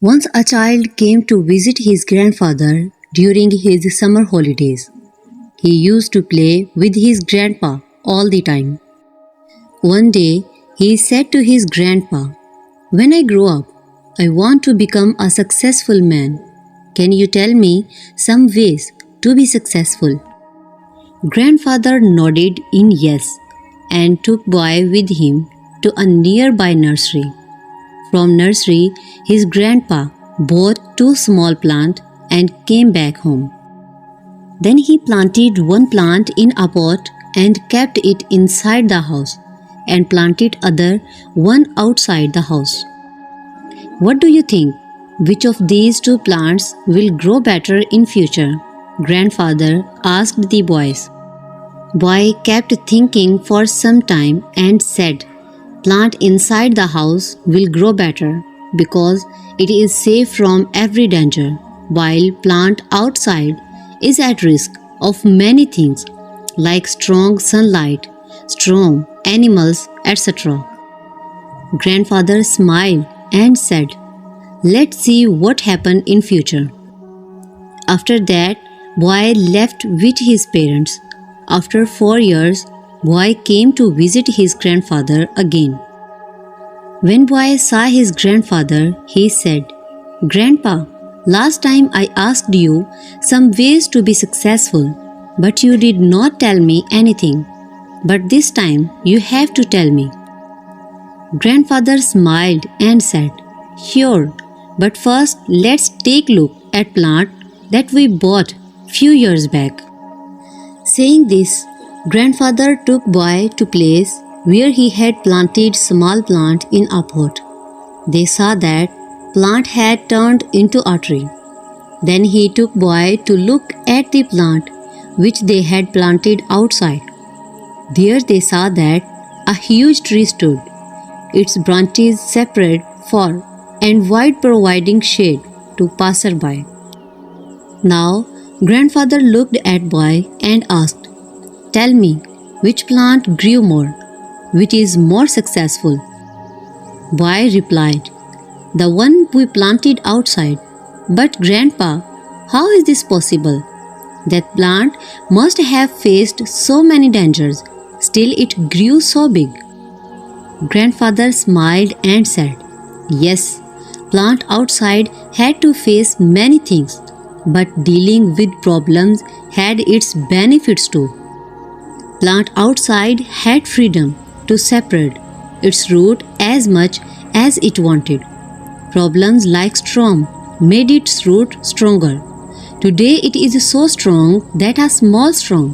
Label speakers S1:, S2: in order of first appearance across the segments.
S1: Once a child came to visit his grandfather during his summer holidays. He used to play with his grandpa all the time. One day, he said to his grandpa, "When I grow up, I want to become a successful man. Can you tell me some ways to be successful?" Grandfather nodded in yes and took boy with him to a nearby nursery. From nursery, his grandpa bought two small plants and came back home. Then he planted one plant in a pot and kept it inside the house and planted other one outside the house. "What do you think? Which of these two plants will grow better in future?" Grandfather asked the boys. Boy kept thinking for some time and said, "Plant inside the house will grow better because it is safe from every danger, while plant outside is at risk of many things like strong sunlight, storm, animals, etc." Grandfather smiled and said, "Let's see what happens in future." After that, boy left with his parents. After 4 years, boy came to visit his grandfather again. When boy saw his grandfather, he said, "Grandpa, last time I asked you some ways to be successful, but you did not tell me anything. But this time you have to tell me." Grandfather smiled and said, "Sure, but first let's take a look at plant that we bought few years back." Saying this, grandfather took boy to place where he had planted small plant in a pot. They saw that plant had turned into a tree. Then he took boy to look at the plant which they had planted outside. There they saw that a huge tree stood, its branches separate far and wide, providing shade to passerby. Now grandfather looked at boy and asked, "Tell me, which plant grew more? Which is more successful?" Boy replied, "The one we planted outside." "But grandpa, how is this possible? That plant must have faced so many dangers, still it grew so big." Grandfather smiled and said, "Yes, plant outside had to face many things, but dealing with problems had its benefits too. Plant outside had freedom to separate its root as much as it wanted. Problems like storm made its root stronger. Today it is so strong that a small storm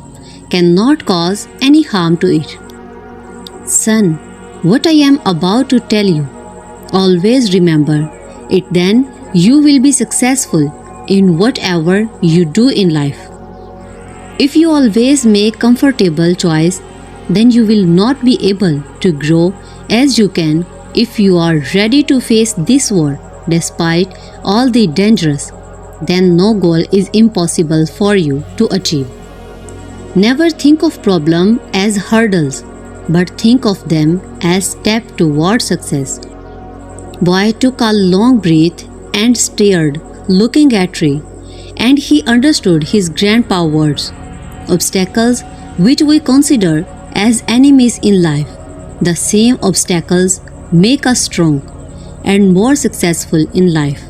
S1: cannot cause any harm to it. Son, what I am about to tell you, always remember it, then you will be successful in whatever you do in life. If you always make comfortable choice, then you will not be able to grow as you can if you are ready to face this world despite all the dangers. Then no goal is impossible for you to achieve. Never think of problem as hurdles, but think of them as step toward success." Boy took a long breath and stared, looking at tree, and he understood his grandpa's words. Obstacles which we consider as enemies in life, the same obstacles make us strong and more successful in life.